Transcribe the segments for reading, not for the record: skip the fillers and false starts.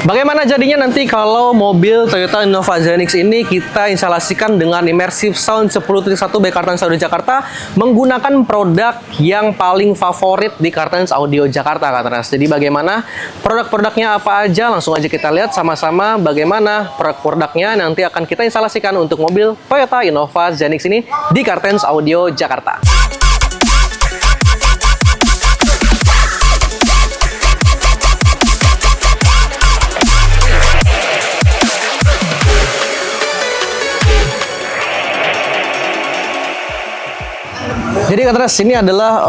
Bagaimana jadinya nanti kalau mobil Toyota Innova Zenix ini kita instalasikan dengan immersive sound 10.1 by Kartens Audio Jakarta menggunakan produk yang paling favorit di Kartens Audio Jakarta, Katras. Jadi bagaimana produk-produknya apa aja, langsung aja kita lihat sama-sama bagaimana produk-produknya nanti akan kita instalasikan untuk mobil Toyota Innova Zenix ini di Kartens Audio Jakarta. Jadi Katras, ini adalah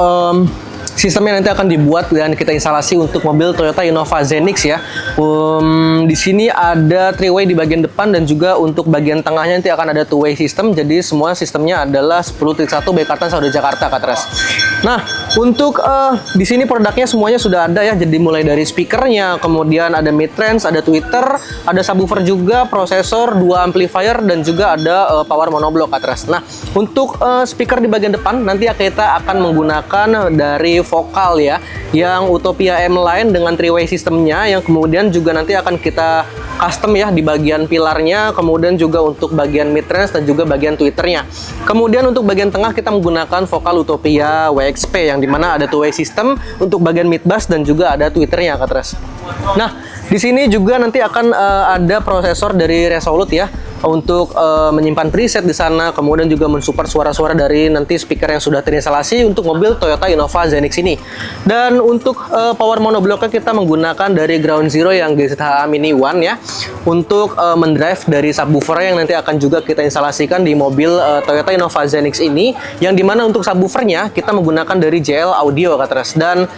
sistem yang nanti akan dibuat dan kita instalasi untuk mobil Toyota Innova Zenix ya. Di sini ada 3-way di bagian depan dan juga untuk bagian tengahnya nanti akan ada 2-way system. Jadi semua sistemnya adalah 10.1 by Kartens Audio Jakarta, Katras. Nah, untuk di sini produknya semuanya sudah ada ya. Jadi mulai dari speakernya, kemudian ada mid-range, ada tweeter, ada subwoofer juga, prosesor, 2 amplifier dan juga ada power monoblock, Katras. Nah, untuk speaker di bagian depan nanti kita akan menggunakan dari vokal ya, yang Utopia M line dengan 3-way sistemnya, yang kemudian juga nanti akan kita custom ya di bagian pilarnya, kemudian juga untuk bagian mid-range dan juga bagian tweeternya. Kemudian untuk bagian tengah kita menggunakan vokal Utopia WXP yang dimana ada 2-way system untuk bagian mid bass dan juga ada tweeternya, Katras. Nah, di sini juga nanti akan ada prosesor dari Resolute ya, untuk menyimpan preset di sana, kemudian juga mensupport suara-suara dari nanti speaker yang sudah terinstalasi untuk mobil Toyota Innova Zenix ini. Dan untuk power monoblocknya kita menggunakan dari Ground Zero yang GZH Mini One ya, untuk mendrive dari subwoofer yang nanti akan juga kita instalasikan di mobil Toyota Innova Zenix ini, yang dimana untuk subwoofernya kita menggunakan dari JL Audio, Katras. Dan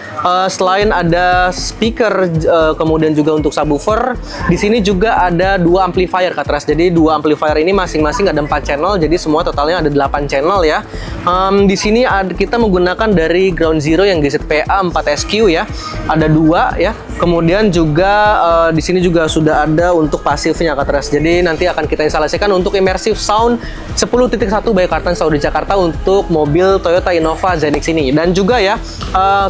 selain ada speaker, kemudian juga untuk subwoofer, di sini juga ada 2 amplifier, Katras. Jadi 2 amplifier ini masing-masing ada 4 channel, jadi semua totalnya ada 8 channel ya. Di sini kita menggunakan dari Ground Zero yang GZPA 4SQ ya, ada 2 ya. Kemudian juga di sini juga sudah ada untuk pasifnya, Katras. Jadi nanti akan kita instalasikan untuk immersive sound 10.1 by Kartens Audio Jakarta untuk mobil Toyota Innova Zenix ini. Dan juga ya,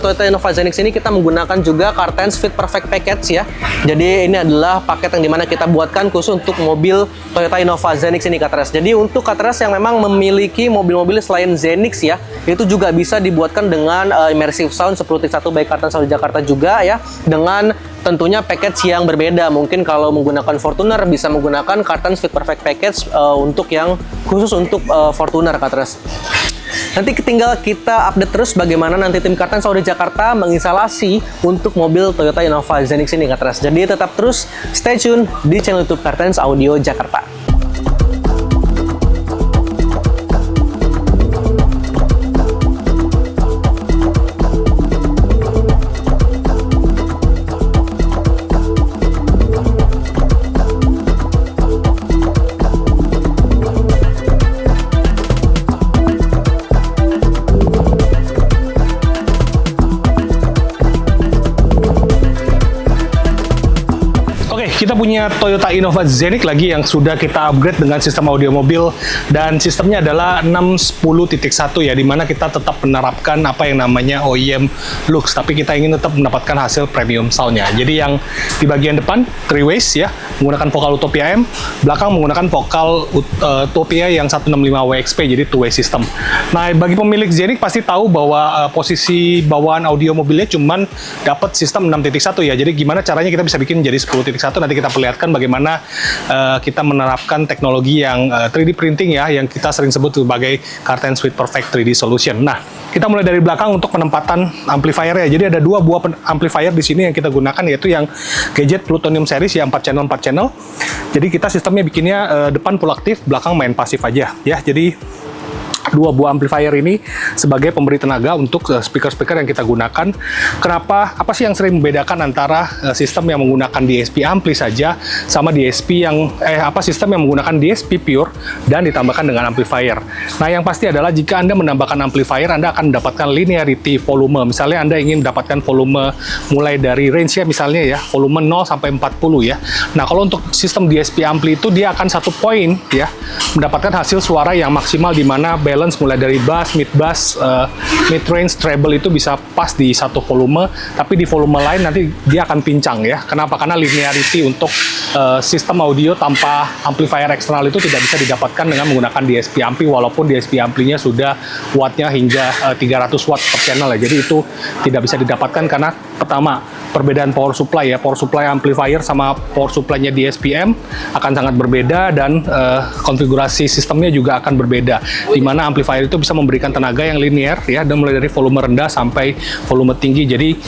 Toyota Innova Zenix ini kita menggunakan juga Kartens Fit Perfect Package ya. Jadi ini adalah paket yang dimana kita buatkan khusus untuk mobil Toyota Innova Zenix ini, Katras. Jadi untuk Katras yang memang memiliki mobil-mobil selain Zenix ya, itu juga bisa dibuatkan dengan immersive sound 10.1 by Kartens Audio Jakarta juga ya, dengan tentunya package yang berbeda. Mungkin kalau menggunakan Fortuner bisa menggunakan Kartens Fit Perfect Package untuk yang khusus untuk Fortuner, Katras. Nanti tinggal kita update terus bagaimana nanti tim Kartens Audio Jakarta menginstalasi untuk mobil Toyota Innova Zenix ini, Katras. Jadi tetap terus stay tune di channel YouTube Kartens Audio Jakarta. Kita punya Toyota Innova Zenix lagi yang sudah kita upgrade dengan sistem audio mobil, dan sistemnya adalah 610.1 ya, dimana kita tetap menerapkan apa yang namanya OEM looks, tapi kita ingin tetap mendapatkan hasil premium soundnya. Jadi yang di bagian depan 3-ways ya, menggunakan vokal Utopia M, belakang menggunakan vokal Utopia yang 165 WXP, jadi 2-way system. Nah, bagi pemilik Zenix pasti tahu bahwa posisi bawaan audio mobilnya cuman dapat sistem 6.1 ya. Jadi gimana caranya kita bisa bikin jadi 10.1? Nanti kita perlihatkan bagaimana kita menerapkan teknologi yang 3D printing ya, yang kita sering sebut sebagai Kartens Fit Perfect 3D Solution. Nah, kita mulai dari belakang untuk penempatan amplifier ya. Jadi ada 2 buah amplifier di sini yang kita gunakan, yaitu yang Gadget Plutonium series ya, 4 channel. Jadi kita sistemnya bikinnya depan full aktif, belakang main pasif aja ya. Jadi 2 buah amplifier ini sebagai pemberi tenaga untuk speaker-speaker yang kita gunakan. Kenapa? Apa sih yang sering membedakan antara sistem yang menggunakan DSP ampli saja sama DSP yang sistem yang menggunakan DSP pure dan ditambahkan dengan amplifier? Nah, yang pasti adalah jika Anda menambahkan amplifier, Anda akan mendapatkan linearity volume. Misalnya Anda ingin mendapatkan volume mulai dari range-nya misalnya ya, volume 0 sampai 40 ya. Nah, kalau untuk sistem DSP ampli itu dia akan 1 poin ya, mendapatkan hasil suara yang maksimal di mana balance balance mulai dari bass, mid bass, mid range, treble itu bisa pas di satu volume, tapi di volume lain nanti dia akan pincang ya. Kenapa? Karena linearity untuk sistem audio tanpa amplifier eksternal itu tidak bisa didapatkan dengan menggunakan DSP ampli, walaupun DSP amplinya sudah wattnya hingga 300 watt per channel ya. Jadi itu tidak bisa didapatkan karena pertama perbedaan power supply ya, power supply amplifier sama power supply-nya DSP-M akan sangat berbeda, dan konfigurasi sistemnya juga akan berbeda, di mana amplifier itu bisa memberikan tenaga yang linear ya, dan mulai dari volume rendah sampai volume tinggi. Jadi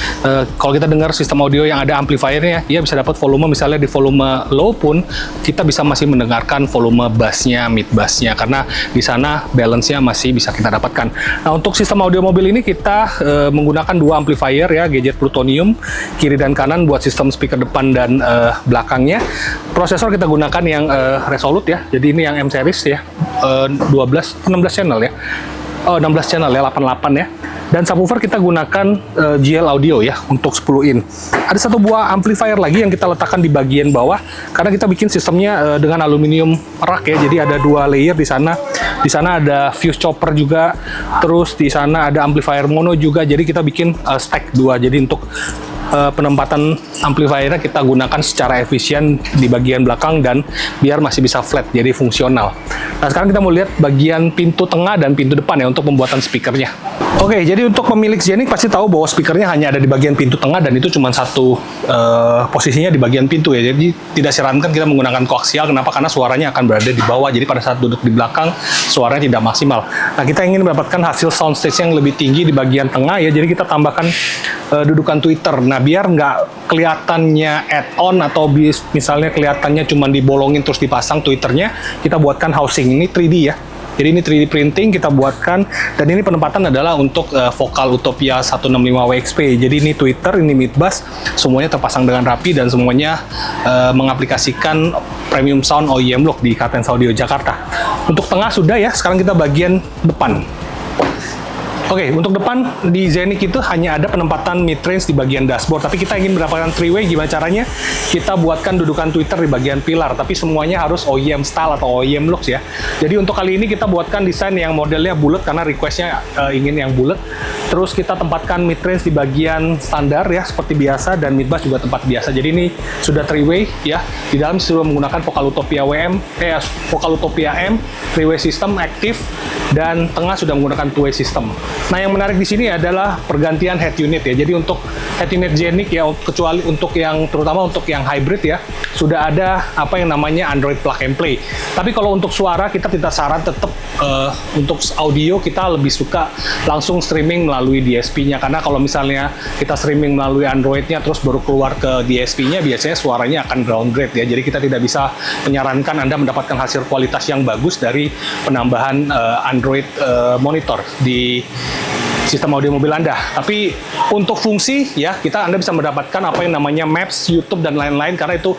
kalau kita dengar sistem audio yang ada amplifiernya, dia bisa dapat volume, misalnya di volume low pun kita bisa masih mendengarkan volume bassnya, mid bassnya, karena di sana balance-nya masih bisa kita dapatkan. Nah, untuk sistem audio mobil ini kita menggunakan dua amplifier ya, Gadget Plutonium kiri dan kanan buat sistem speaker depan dan belakangnya. Prosesor kita gunakan yang Resolute ya, jadi ini yang M series ya, 16 channel ya, 16 channel ya, 88 ya. Dan subwoofer kita gunakan GL Audio ya untuk 10 in. Ada satu buah amplifier lagi yang kita letakkan di bagian bawah karena kita bikin sistemnya dengan aluminium rak ya. Jadi ada dua layer di sana. Di sana ada fuse chopper juga. Terus di sana ada amplifier mono juga. Jadi kita bikin stack dua. Jadi untuk penempatan amplifiernya kita gunakan secara efisien di bagian belakang dan biar masih bisa flat, jadi fungsional. Nah, sekarang kita mau lihat bagian pintu tengah dan pintu depan ya untuk pembuatan speakernya. Oke, jadi untuk pemilik Zenik pasti tahu bahwa speakernya hanya ada di bagian pintu tengah dan itu cuma satu posisinya di bagian pintu ya. Jadi tidak disarankan kita menggunakan koaksial. Kenapa? Karena suaranya akan berada di bawah. Jadi pada saat duduk di belakang suaranya tidak maksimal. Nah, kita ingin mendapatkan hasil soundstage yang lebih tinggi di bagian tengah ya. Jadi kita tambahkan dudukan tweeter. Nah, biar nggak kelihatannya add-on atau misalnya kelihatannya cuma dibolongin terus dipasang tweeternya, kita buatkan housing. Ini 3D ya. Jadi ini 3D printing kita buatkan, dan ini penempatan adalah untuk Vocal Utopia 165 WXP. Jadi ini tweeter, ini mid bass, semuanya terpasang dengan rapi dan semuanya mengaplikasikan premium sound OEM lock di Katens Audio Jakarta. Untuk tengah sudah ya, sekarang kita bagian depan. Oke, untuk depan di Zenik itu hanya ada penempatan mid-range di bagian dashboard, tapi kita ingin mendapatkan three-way. Gimana caranya? Kita buatkan dudukan tweeter di bagian pilar, tapi semuanya harus OEM style atau OEM looks ya. Jadi untuk kali ini kita buatkan desain yang modelnya bulat karena requestnya ingin yang bulat. Terus kita tempatkan mid-range di bagian standar ya, seperti biasa, dan mid-bass juga tempat biasa. Jadi ini sudah three-way ya. Di dalam sudah menggunakan Vocal Utopia Vocal Utopia M, three-way system aktif, dan tengah sudah menggunakan two-way system. Nah, yang menarik di sini adalah pergantian head unit ya. Jadi untuk head unit Zenik ya, kecuali untuk yang terutama untuk yang hybrid ya, sudah ada apa yang namanya Android Plug and Play. Tapi kalau untuk suara kita tidak saran, tetap untuk audio kita lebih suka langsung streaming melalui DSP-nya, karena kalau misalnya kita streaming melalui Android-nya terus baru keluar ke DSP-nya, biasanya suaranya akan downgrade ya. Jadi kita tidak bisa menyarankan Anda mendapatkan hasil kualitas yang bagus dari penambahan Android monitor di sistem audio mobil Anda. Tapi untuk fungsi ya, Anda bisa mendapatkan apa yang namanya Maps, YouTube dan lain-lain, karena itu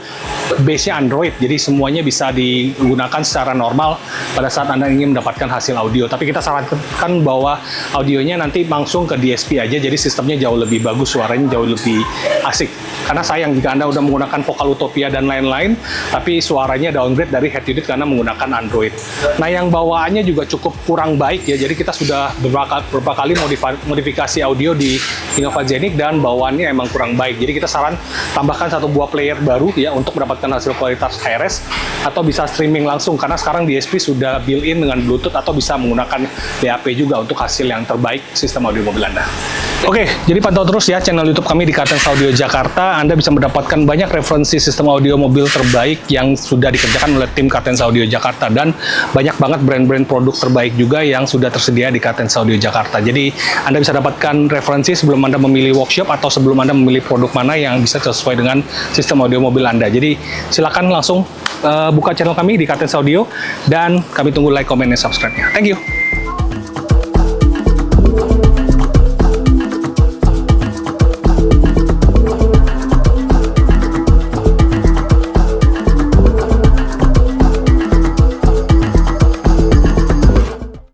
base-nya Android. Jadi semuanya bisa digunakan secara normal pada saat Anda ingin mendapatkan hasil audio. Tapi kita sarankan bahwa audionya nanti langsung ke DSP aja, jadi sistemnya jauh lebih bagus, suaranya jauh lebih asik. Karena sayang jika Anda udah menggunakan Vocal Utopia dan lain-lain, tapi suaranya downgrade dari head unit karena menggunakan Android. Nah, yang bawaannya juga cukup kurang baik ya. Jadi kita sudah beberapa kali modifikasi audio di Innova Zenik dan bawaannya emang kurang baik. Jadi kita saran tambahkan satu buah player baru ya untuk mendapatkan hasil kualitas HRS, atau bisa streaming langsung karena sekarang DSP sudah built-in dengan Bluetooth, atau bisa menggunakan DAP juga untuk hasil yang terbaik sistem audio mobil Anda. Oke, jadi pantau terus ya channel YouTube kami di Katens Audio Jakarta. Anda bisa mendapatkan banyak referensi sistem audio mobil terbaik yang sudah dikerjakan oleh tim Katens Audio Jakarta, dan banyak banget brand-brand produk terbaik juga yang sudah tersedia di Katens Audio Jakarta. Jadi Anda bisa dapatkan referensi sebelum Anda memilih workshop atau sebelum Anda memilih produk mana yang bisa sesuai dengan sistem audio mobil Anda. Jadi silakan langsung buka channel kami di Katens Audio, dan kami tunggu like, comment, dan subscribe-nya. Thank you.